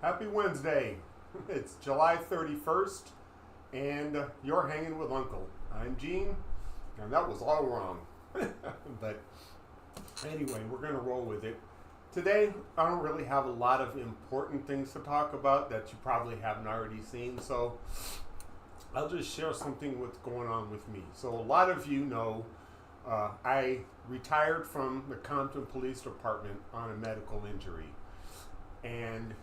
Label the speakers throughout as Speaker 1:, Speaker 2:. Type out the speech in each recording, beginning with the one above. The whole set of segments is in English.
Speaker 1: Happy Wednesday. It's July 31st, and you're hanging with Uncle. I'm Gene, and that was all wrong. But anyway, we're going to roll with it. Today, I don't really have a lot of important things to talk about that you probably haven't already seen, so I'll just share something what's going on with me. So a lot of you know I retired from the Compton Police Department on a medical injury. And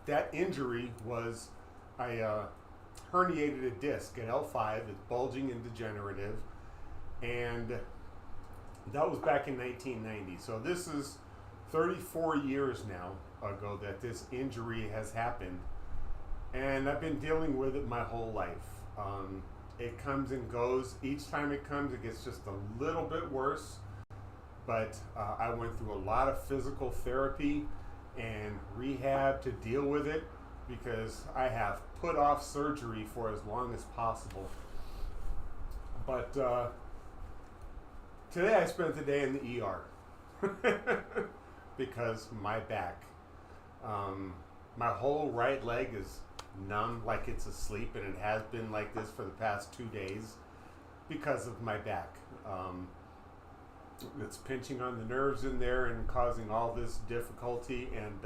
Speaker 1: that injury was I herniated a disc at L5. It's bulging and degenerative. And that was back in 1990. So this is 34 years now ago that this injury has happened. And I've been dealing with it my whole life. It comes and goes. Each time it comes, it gets just a little bit worse. But I went through a lot of physical therapy and rehab to deal with it because I have put off surgery for as long as possible. But today I spent the day in the ER because my back. My whole right leg is numb like it's asleep, and it has been like this for the past 2 days because of my back. It's pinching on the nerves in there and causing all this difficulty, and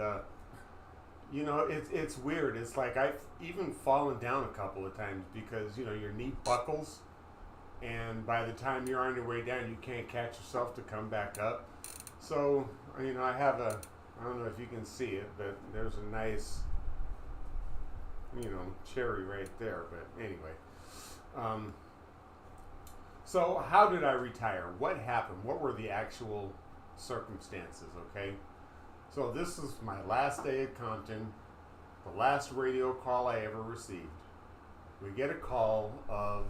Speaker 1: it's weird. It's like I've even fallen down a couple of times because your knee buckles, and by the time you're on your way down you can't catch yourself to come back up. So I have I don't know if you can see it, but there's a nice cherry right there. But anyway, so how did I retire? What happened? What were the actual circumstances? Okay, so this is my last day at Compton, the last radio call I ever received. We get a call of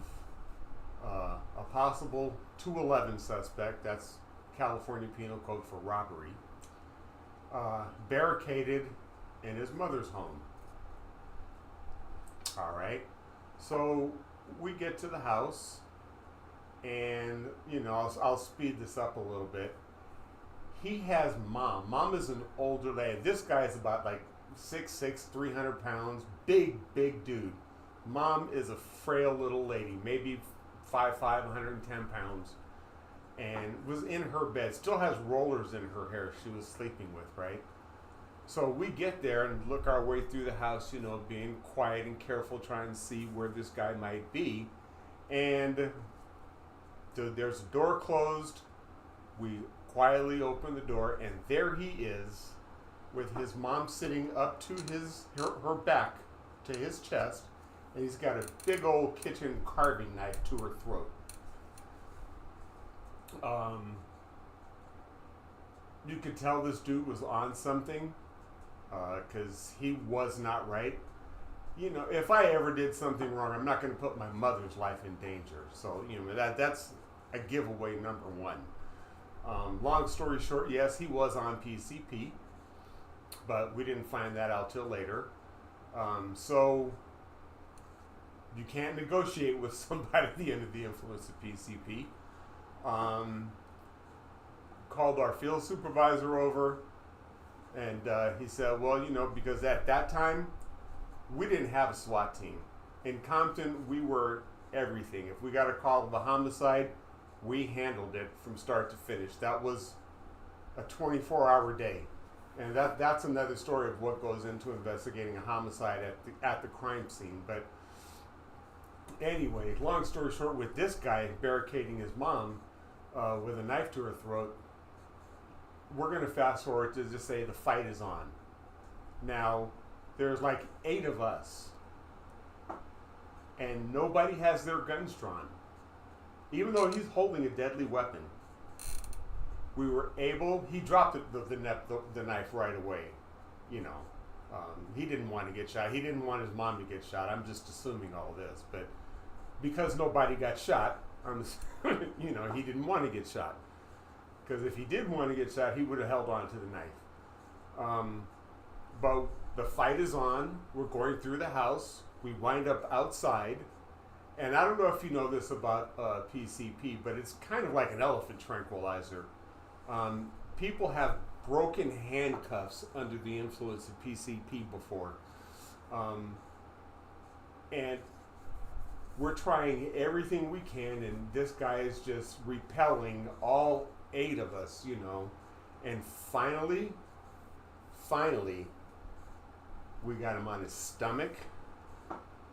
Speaker 1: a possible 211 suspect, that's California Penal Code for robbery, barricaded in his mother's home. All right, so we get to the house, and I'll speed this up a little bit. He has mom. Mom is an older lady. This guy's about like 6'6", 300 pounds, big dude. Mom is a frail little lady, maybe 5'5", 110 pounds, and was in her bed. Still has rollers in her hair she was sleeping with, right? So we get there and look our way through the house, being quiet and careful, trying to see where this guy might be. And there's a door closed. We quietly open the door, and there he is with his mom sitting up to her back to his chest, and he's got a big old kitchen carving knife to her throat. You could tell this dude was on something, because he was not right. If I ever did something wrong, I'm not going to put my mother's life in danger. So, that's a giveaway number one. Long story short, yes, he was on PCP, but we didn't find that out till later. So you can't negotiate with somebody under the influence of PCP. Called our field supervisor over, and he said, well, because at that time, we didn't have a SWAT team. In Compton, we were everything. If we got a call of a homicide, we handled it from start to finish. That was a 24-hour day. And that's another story of what goes into investigating a homicide at the crime scene. But anyway, long story short, with this guy barricading his mom with a knife to her throat, we're going to fast forward to just say the fight is on. Now, there's like 8 of us, and nobody has their guns drawn. Even though he's holding a deadly weapon, we were able, he dropped the knife right away. He didn't want to get shot. He didn't want his mom to get shot. I'm just assuming all this. But because nobody got shot, he didn't want to get shot. Because if he did want to get shot, he would have held on to the knife. But the fight is on. We're going through the house. We wind up outside. And I don't know if you know this about PCP, but it's kind of like an elephant tranquilizer. People have broken handcuffs under the influence of PCP before. And we're trying everything we can, and this guy is just repelling all 8 of us, you know. And finally, we got him on his stomach.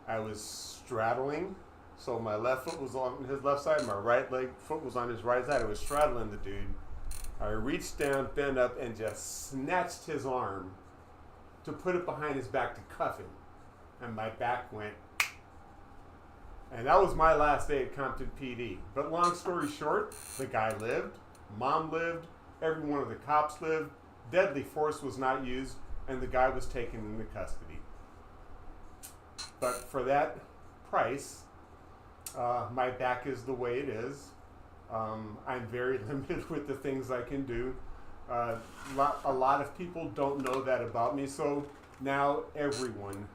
Speaker 1: I was straddling, so my left foot was on his left side, my right foot was on his right side. I was straddling the dude. I reached down, bent up, and just snatched his arm to put it behind his back to cuff him. And my back went. And that was my last day at Compton PD. But long story short, the guy lived, mom lived, every one of the cops lived, deadly force was not used, and the guy was taken into custody. But for that price, my back is the way it is. I'm very limited with the things I can do. A lot of people don't know that about me, so now everyone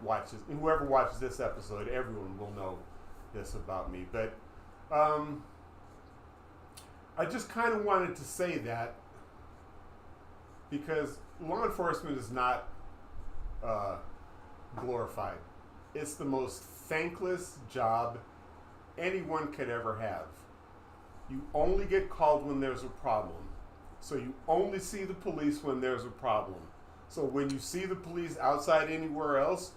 Speaker 1: watches, whoever watches this episode, everyone will know this about me. But I just kind of wanted to say that because law enforcement is not glorified. It's the most thankless job anyone could ever have. You only get called when there's a problem. So you only see the police when there's a problem. So when you see the police outside anywhere else,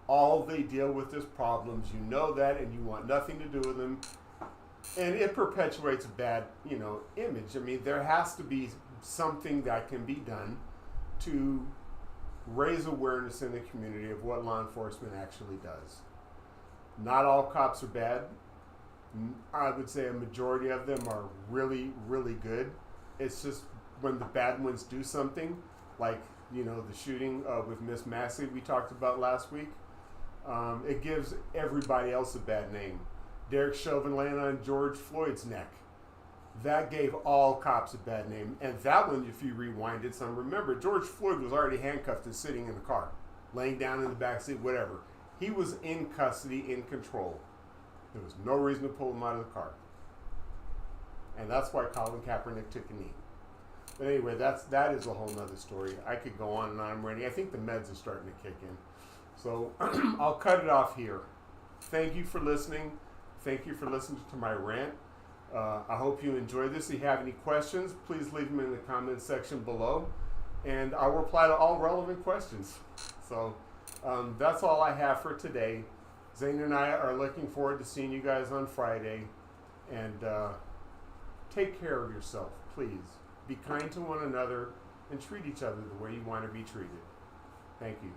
Speaker 1: all they deal with is problems. You know that, and you want nothing to do with them. And it perpetuates a bad, image. I mean, there has to be something that can be done to raise awareness in the community of what law enforcement actually does. Not all cops are bad. I would say a majority of them are really, really good. It's just when the bad ones do something, like, the shooting with Miss Massey we talked about last week, it gives everybody else a bad name. Derek Chauvin laying on George Floyd's neck. That gave all cops a bad name. And that one, if you rewind it some, remember, George Floyd was already handcuffed and sitting in the car, laying down in the back seat, whatever. He was in custody, in control. There was no reason to pull him out of the car. And that's why Colin Kaepernick took a knee. But anyway, that is a whole nother story. I could go on and on. I'm ready. I think the meds are starting to kick in. So I'll cut it off here. Thank you for listening. Thank you for listening to my rant. I hope you enjoyed this. If you have any questions, please leave them in the comments section below, and I'll reply to all relevant questions. So that's all I have for today. Zane and I are looking forward to seeing you guys on Friday, and take care of yourself, please. Be kind to one another and treat each other the way you want to be treated. Thank you.